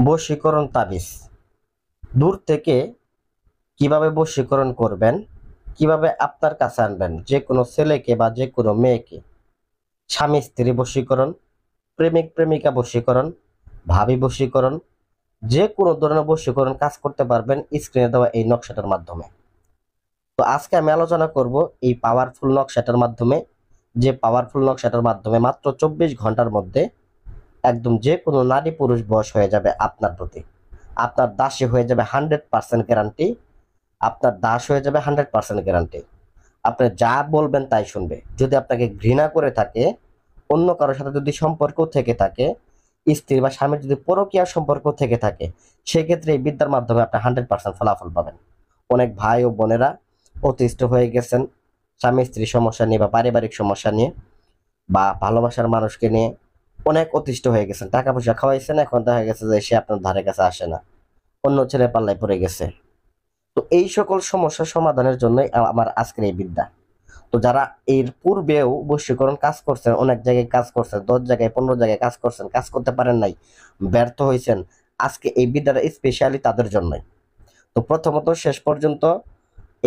বশীকরণ তাবিজ দূর থেকে কিভাবে বশীকরণ করবেন, কিভাবে আপনার কাছে আনবেন যে কোনো ছেলেকে বা যে কোনো মেয়েকে। স্বামী স্ত্রী বশীকরণ, প্রেমিক প্রেমিকা বশীকরণ, ভাবি বশীকরণ, যে কোনো ধরনের বশীকরণ কাজ করতে পারবেন স্ক্রিনে দেওয়া এই নকশাটার মাধ্যমে। তো আজকে আমি আলোচনা করব এই পাওয়ারফুল নকশাটার মাধ্যমে, যে পাওয়ারফুল নকশাটার মাধ্যমে মাত্র 24 ঘন্টার মধ্যে একদম যে কোনো নারী পুরুষ বশ হয়ে যাবে আপনার প্রতি। আপনার দাসী হয়ে যাবে 100% গ্যারান্টি। আপনার দাস হয়ে যাবে 100% গ্যারান্টি। আপনি যা বলবেন তাই শুনবে। যদি আপনাকে ঘৃণা করে থাকে, অন্য কারোর সাথে যদি সম্পর্ক থেকে থাকে, স্ত্রী বা স্বামীর যদি পরকীয়া সম্পর্ক থেকে থাকে, সেক্ষেত্রে এই বিদ্যার মাধ্যমে আপনি 100% ফলাফল পাবেন। অনেক ভাই ও বোনেরা অতিষ্ঠ হয়ে গেছেন স্বামী স্ত্রীর সমস্যা নিয়ে বা পারিবারিক সমস্যা নিয়ে বা ভালোবাসার মানুষকে নিয়ে অনেক অতিষ্ঠ হয়ে গেছেন। টাকা পয়সা খাওয়াইছেন, এখন দেখা গেছে যে সে আপনার ধারে কাছে আসে না, অন্য ছেলে পাল্লায় পড়ে গেছে। তো এই সকল সমস্যা সমাধানের জন্যই আমার আজকের এই বিদ্যা। তো যারা এর পূর্বেও বশীকরণ কাজ করছেন, অনেক জায়গায় কাজ করছেন, 10 জায়গায় 15 জায়গায় কাজ করছেন, কাজ করতে পারেন নাই, ব্যর্থ হয়েছেন, আজকে এই বিদ্যাটা স্পেশালি তাদের জন্যই। তো প্রথমত শেষ পর্যন্ত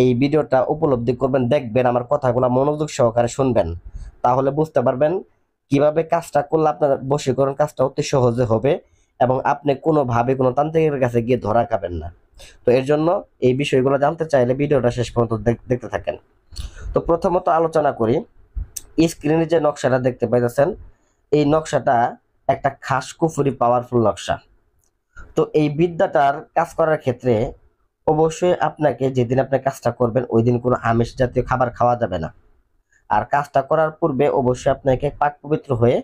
এই ভিডিওটা উপলব্ধি করবেন, দেখবেন, আমার কথাগুলো মনোযোগ সহকারে শুনবেন, তাহলে বুঝতে পারবেন কিভাবে কাজটা করলে আপনার বশীকরণ কাজটা অতি সহজে হবে এবং আপনি কোনোভাবে কোনো তান্ত্রিকের কাছে গিয়ে ধরা খাবেন না। তো এর জন্য এই বিষয়গুলো জানতে চাইলে ভিডিওটা শেষ পর্যন্ত দেখতে থাকেন। তো প্রথমত আলোচনা করি, স্ক্রিনে যে নকশাটা দেখতে পাইতেছেন, এই নকশাটা একটা খাস কুফুরি পাওয়ারফুল নকশা। তো এই বিদ্যাটার কাজ করার ক্ষেত্রে অবশ্যই আপনাকে যেদিন আপনি কাজটা করবেন ওই দিন কোনো আমিষ জাতীয় খাবার খাওয়া যাবে না। আর কাজটা করার পূর্বে অবশ্যই আপনাকে পাক পবিত্র হয়ে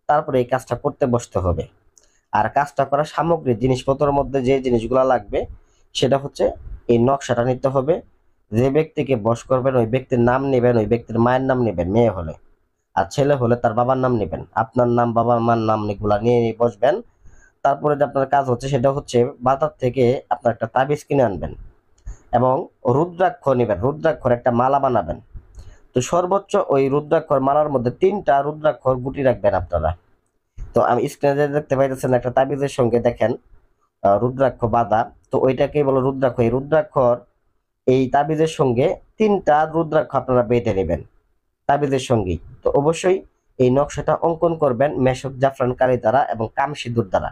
তারপরে এই কাজটা করতে বসতে হবে। আর কাজটা করার সামগ্রী জিনিসপত্রের মধ্যে যে জিনিসগুলো লাগবে সেটা হচ্ছে এই নকশাটা নিতে হবে। যে ব্যক্তিকে বশ করবেন ওই ব্যক্তির নাম নেবেন, ওই ব্যক্তির মায়ের নাম নেবেন মেয়ে হলে, আর ছেলে হলে তার বাবার নাম নেবেন। আপনার নাম, বাবার মার নাম এগুলা নিয়ে বসবেন। তারপরে যে আপনার কাজ হচ্ছে সেটা হচ্ছে বাজার থেকে আপনার একটা তাবিজ কিনে আনবেন এবং রুদ্রাক্ষ নেবেন, রুদ্রাক্ষর একটা মালা বানাবেন। তো সর্বোচ্চ ওই রুদ্রাক্ষর মালার মধ্যে 3টা রুদ্রাক্ষর গুটি রাখবেন আপনারা। তো আমি স্ক্রিনে যে দেখতে পাইতেছেন একটা তাবিজের সঙ্গে দেখেন রুদ্রাক্ষ বাঁধা, তো ওইটাকে বলো রুদ্রাক্ষ। এই রুদ্রাক্ষর এই তাবিজের সঙ্গে 3টা রুদ্রাক্ষ আপনারা বেঁধে নেবেন তাবিজের সঙ্গেই। তো অবশ্যই এই নকশাটা অঙ্কন করবেন মেশক জাফরান কালি দ্বারা এবং কাম সিঁদুর দ্বারা।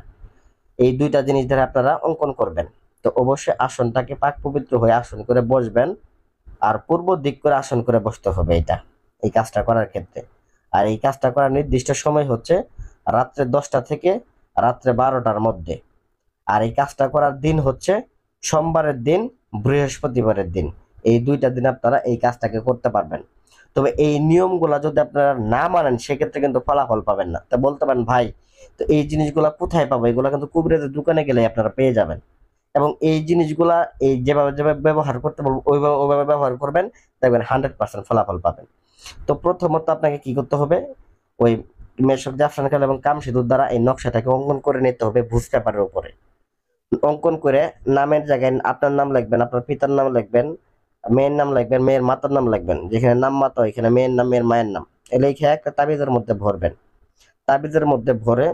এই দুইটা জিনিস দ্বারা আপনারা অঙ্কন করবেন। তো অবশ্যই আসনটাকে পাক পবিত্র হয়ে আসন করে বসবেন, আর পূর্ব দিক করে আসন করে বসতে হবে এটা এই কাজটা করার ক্ষেত্রে। আর এই কাজটা করার নির্দিষ্ট সময় হচ্ছে রাত্রে 10টা থেকে রাত্রে 12টার মধ্যে। আর এই কাজটা করার দিন হচ্ছে সোমবারের দিন, বৃহস্পতিবারের দিন। এই দুইটা দিন আপনারা এই কাজটাকে করতে পারবেন। তবে এই নিয়মগুলা যদি আপনারা না মানেন সেক্ষেত্রে কিন্তু ফলাফল পাবেন না। তা বলতে পারেন ভাই, তো এই জিনিসগুলা কোথায় পাবো? এগুলা কিন্তু কুবরেজের দোকানে গেলে আপনারা পেয়ে যাবেন। এবং এই জিনিসগুলা এই যেভাবে যেভাবে ব্যবহার করতে বলবো ওইভাবে ওইভাবে ব্যবহার করবেন, দেখবেন 100% ফলাফল পাবেন। তো প্রথমত আপনাকে কি করতে হবে, ওই মেশক জাফরান কালি এবং কাম সিঁদুর দ্বারা এই নকশাটাকে অঙ্কন করে নিতে হবে ভুজ পেপারের উপরে। অঙ্কন করে নামের জায়গায় আপনার নাম লিখবেন, আপনার পিতার নাম লিখবেন, মেয়ের নাম লিখবেন, মেয়ের মাতার নাম লিখবেন। যেখানে নাম মাতা ওইখানে মেয়ের নাম, মেয়ের মায়ের নাম লিখে একটা তাবিজের মধ্যে ভরবেন। তাবিজের মধ্যে ভরে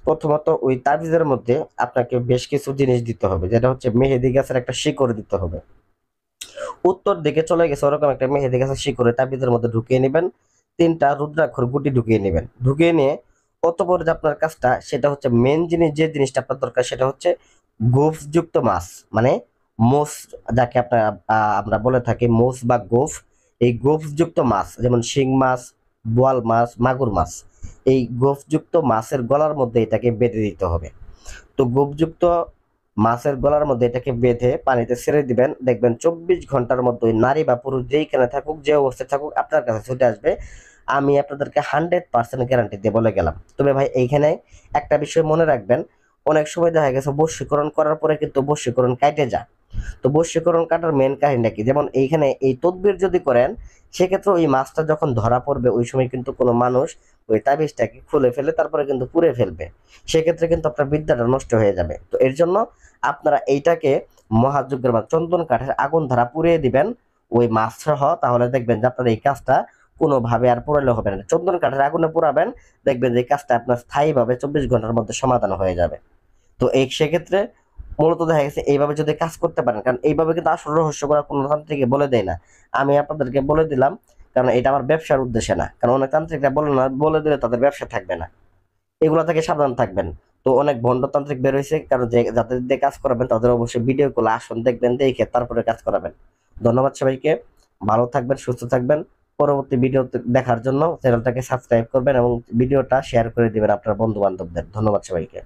প্রথমত ওই তাবিজের মধ্যে আপনাকে বেশ কিছু জিনিস দিতে হবে, যেটা হচ্ছে মেহেদি গাছের একটা শিকড় দিতে হবে। উত্তর দিকে চলে গেছে ওরকম একটা মেহেদি গাছের শিকড়ে তাবিজের মধ্যে ঢুকিয়ে নেবেন। 3টা রুদ্রাক্ষর গুটি ঢুকিয়ে নেবেন। ঢুকিয়ে নিয়ে অতঃপর যে আপনার কাজটা সেটা হচ্ছে মেন জিনিস, যে জিনিসটা আপনার দরকার সেটা হচ্ছে গোফযুক্ত মাছ, মানে মোষ, যাকে আপনার আমরা বলে থাকি মোষ বা গোফ। এই গোফযুক্ত মাছ যেমন শিং মাছ, বোয়াল মাছ, মাগুর মাছ, এই গোফযুক্ত মাছের গলার মধ্যে এটাকে বেঁধে দিতে হবে। তো গোফযুক্ত মাছের গলার মধ্যে এটাকে বেঁধে পানিতে ছেড়ে দিবেন। দেখবেন 24 ঘন্টার মধ্যে নারী বা পুরুষ যেইখানে থাকুক, যে অবস্থায় থাকুক, আপনার কাছে ছুটে আসবে। আমি আপনাদেরকে 100% গ্যারান্টি দিয়ে বলে গেলাম। তবে ভাই এইখানে একটা বিষয় মনে রাখবেন, অনেক সময় দেখা গেছে বশীকরণ করার পরে কিন্তু বশীকরণ কাটে যায়। তো বশীকরণ কাটার মেন কাহিনীটা কি, যেমন এইখানে এই তদবির যদি করেন সেক্ষেত্রে ওই মাছটা যখন ধরা পড়বে ওই সময় কিন্তু কোনো মানুষ ওই তাবিজটাকে খুলে ফেলে তারপরে কিন্তু পুড়ে ফেলবে। সেক্ষেত্রে কিন্তু আপনার বিদ্যাটা নষ্ট হয়ে যাবে। তো এর জন্য আপনারা এইটাকে মহাযজ্ঞের বা চন্দন কাঠের আগুন ধারা পুড়িয়ে দিবেন ওই মাছ সহ, তাহলে দেখবেন যে আপনার এই কাজটা কোনোভাবে আর পোড়ালে হবে না। চন্দন কাঠের আগুনে পোড়াবেন, দেখবেন যে এই কাজটা আপনার স্থায়ীভাবে 24 ঘন্টার মধ্যে সমাধান হয়ে যাবে। তো এই সেক্ষেত্রে মূলত দেখা গেছে এইভাবে যদি কাজ করতে পারেন, কারণ এইভাবে কিন্তু আসল রহস্য করা কোনো তান্ত্রিকে বলে দেয় না, আমি আপনাদেরকে বলে দিলাম, কারণ এটা আমার ব্যবসার উদ্দেশ্যে না, কারণ অনেক তান্ত্রিকরা বলে না, বলে দিলে তাদের ব্যবসা থাকবে না, এগুলো থেকে সাবধান থাকবেন। তো অনেক ভণ্ডতান্ত্রিক বের হয়েছে, কারণ যে যাদের দিয়ে কাজ করাবেন তাদের অবশ্যই ভিডিও কল আসুন, দেখবেন, দেখে তারপরে কাজ করাবেন। ধন্যবাদ সবাইকে, ভালো থাকবেন, সুস্থ থাকবেন। পরবর্তী ভিডিও দেখার জন্য চ্যানেলটাকে সাবস্ক্রাইব করবেন এবং ভিডিওটা শেয়ার করে দিবেন আপনার বন্ধু বান্ধবদের। ধন্যবাদ সবাইকে।